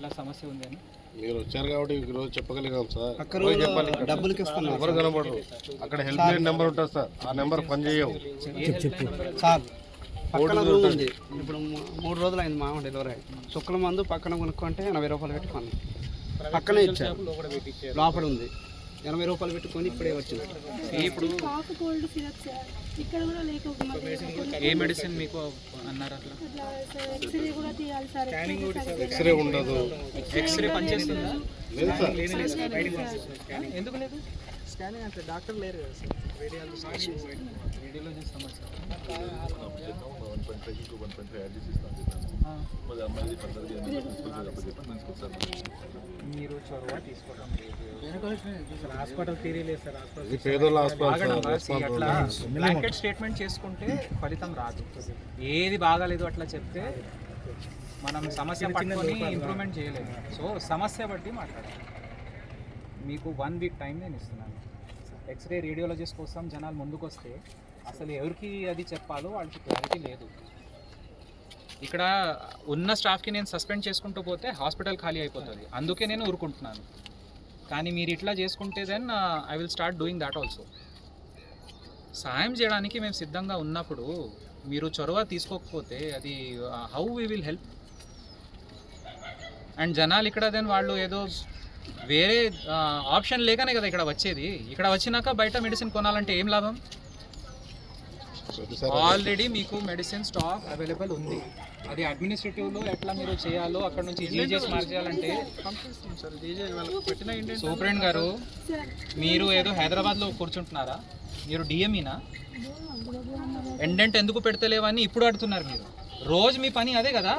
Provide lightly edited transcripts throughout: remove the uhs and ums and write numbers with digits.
ఇలా సమస్య ఉందని మీరు వచ్చారు కాబట్టి ఈరోజు చెప్పగలిగాం సార్. చెప్పాలి, డబ్బులకి ఎవరు కనబడరు. అక్కడ హెల్ప్ లైన్ నెంబర్ ఉంటుంది సార్, ఆ నెంబర్ పనిచేయవు సార్. పక్కన రూమ్ ఉంది, ఇప్పుడు 3 రోజులు అయింది మా డెలివరీ. చుక్కల మందు పక్కన కొనుక్కుంటే 80 రూపాయలు పెట్టి కొన్నాం. పక్కనే ఇచ్చారు, లోపల ఉంది 80 రూపాయలు పెట్టుకొని ఇప్పుడే వచ్చింది. ఇప్పుడు ఏ మెడిసిన్ మీకు అన్నారు? అట్లా ఎక్స్రే ఉండదు. ఎక్స్రే పనిచేస్తుందా? లేదు సార్. ఎందుకు లేదు? స్కానింగ్ అంటే డాక్టర్ లేరు కదా సార్. రేడియాలజీ సమస్య. మీరు చొరవ తీసుకోవడం లేదు. హాస్పిటల్ తీరీ లేదు సార్. ఇది పేదోళ్ళ హాస్పిటల్ అట్లా బ్లాంకెట్ స్టేట్మెంట్ చేసుకుంటే ఫలితం రాదు. ఏది బాగాలేదు అట్లా చెప్తే మనం సమస్య పట్టుకొని ఇంప్రూవ్మెంట్ చేయలేదు. సో సమస్య బట్టి మాట్లాడాలి. మీకు 1 వీక్ టైం నేను ఇస్తున్నాను. ఎక్స్రే రేడియాలజిస్ట్ కోసం జనాలు ముందుకు వస్తే అసలు ఎవరికి అది చెప్పాలో వాళ్ళకి క్లారిటీ లేదు. ఇక్కడ ఉన్న స్టాఫ్కి నేను సస్పెండ్ చేసుకుంటూ పోతే హాస్పిటల్ ఖాళీ అయిపోతుంది. అందుకే నేను ఊరుకుంటున్నాను. కానీ మీరు ఇట్లా చేసుకుంటే then I will start doing that also. సాయం చేయడానికి మేము సిద్ధంగా ఉన్నప్పుడు మీరు చొరవ తీసుకోకపోతే అది how we will help? And జనాలు ఇక్కడ దెన్ వాళ్ళు ఏదో వేరే ఆప్షన్ లేకనే కదా ఇక్కడ వచ్చేది. ఇక్కడ వచ్చినాక బయట మెడిసిన్ కొనాలంటే ఏం లాభం? ఆల్రెడీ మీకు మెడిసిన్ స్టాక్ అవైలబుల్ ఉంది. అది అడ్మినిస్ట్రేటివ్లో ఎట్లా మీరు చేయాలో అక్కడ నుంచి జీజీఎస్ మార్చేయాలంటే సూపరింట్ గారు మీరు ఏదో హైదరాబాద్లో కూర్చుంటున్నారా? మీరు డిఎంఈనా? ఎండెంట్ ఎందుకు పెడతలేవని ఇప్పుడు అడుగుతున్నారు మీరు. రోజు మీ పని అదే కదా,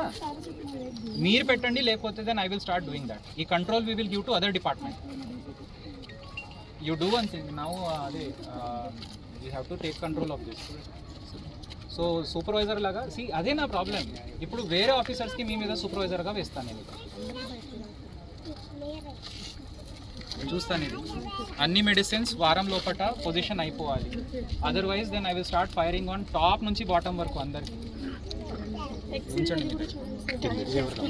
మీరు పెట్టండి. లేకపోతే then I will start doing that. ఈ control we will give to other department. You do one thing now, అదే you have to take control of this. So supervisor లాగా అదే నా ప్రాబ్లం. ఇప్పుడు వేరే ఆఫీసర్స్కి మీ మీద సూపర్వైజర్గా వేస్తాను నేను. చూస్తాను ఇది అన్ని మెడిసిన్స్ వారం లోపల పొజిషన్ అయిపోవాలి. Otherwise then I will start firing on top నుంచి బాటమ్ వరకు అందరికి. ఉంచండి,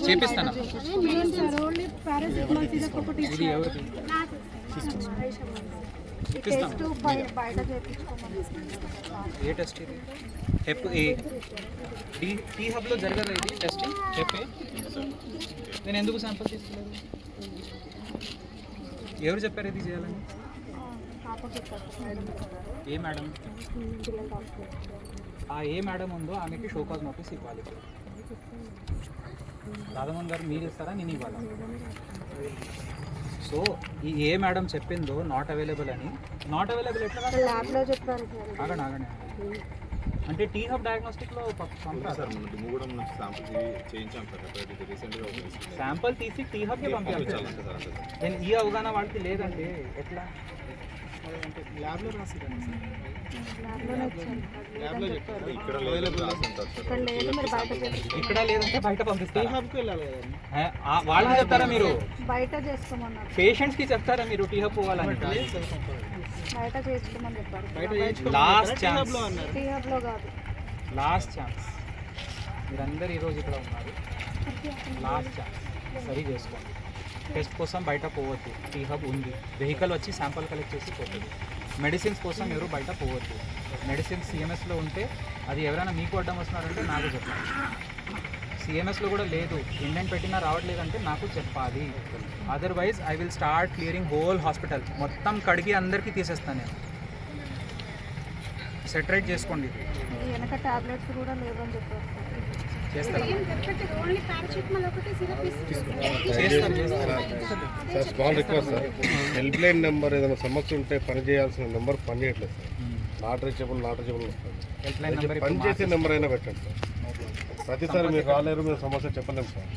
చేపిస్తాను. ఇది ఎవరికి ఏ టెస్ట్ ఇది? హెప్ ఏ టీ హబ్లో జరగదా ఇది టెస్టింగ్? హెప్ ఏ నేను ఎందుకు శాంపుల్ తీసుకోలేదు? ఎవరు చెప్పారు ఇది చేయాలని? ఏ మేడం? ఆ ఏ మేడం ఉందో ఆమెకి షోకాజ్ నోటీస్ ఇవ్వాలి. రాధమోహన్ గారు మీరు ఇస్తారా, నేను ఇవ్వాలా? సో ఈ ఏ మేడం చెప్పిందో నాట్ అవైలబుల్ అని. నాట్ అవైలబుల్ ఎట్లా? ఆగండి. అంటే టీ హబ్ డయాగ్నోస్టిక్లో శాంపుల్ తీసి టీ హబ్కి పంపించాలి. నేను ఈ అవగాహన వాళ్ళకి లేదంటే ఎట్లా? ల్యాబ్లో రాసిరండి సార్. ఇక్కడ లేదంటే బయట పంపిస్తారు. వాళ్ళు చెప్తారా మీరు? బయట చేసుకోమన్నారు. పేషెంట్స్ కి చెప్తారా మీరు టీ హబ్ పోవాలని? బయట చేసుకోమని చెప్పారు. Last chance. టీ హబ్ లో కాదు, లాస్ట్ ఛాన్స్. మీరందరూ ఈరోజు ఇక్కడ ఉన్నారు. లాస్ట్ ఛాన్స్ సరి చేసుకోండి. టెస్ట్ కోసం బయట పోవద్దు. టీ హబ్ ఉంది, వెహికల్ వచ్చి శాంపుల్ కలెక్ట్ చేసి పోతుంది. మెడిసిన్స్ కోసం ఎవరు బయట పోవద్దు. మెడిసిన్స్ సిఎంఎస్లో ఉంటే అది ఎవరైనా మీకు అడ్డం వస్తున్నారంటే నాకు చెప్పాలి. సిఎంఎస్లో కూడా లేదు, ఇండెంట్ పెట్టినా రావట్లేదంటే నాకు చెప్పాలి. Otherwise I will start clearing whole hospital. మొత్తం కడిగి అందరికీ తీసేస్తాను నేను. సెటరేట్ చేసుకోండి. వెనక టాబ్లెట్స్ కూడా లేవని చెప్పారు. Sir small request sir, help line number ఏదైనా సమస్య ఉంటే పని చేయాల్సిన నెంబర్ పని చేయట్లేదు సార్. నాట్ రీచబుల్ వస్తుంది. పని చేసే నెంబర్ అయినా పెట్టండి సార్. ప్రతిసారి మీరు రాలేరు, మీరు సమస్య చెప్పలేము సార్.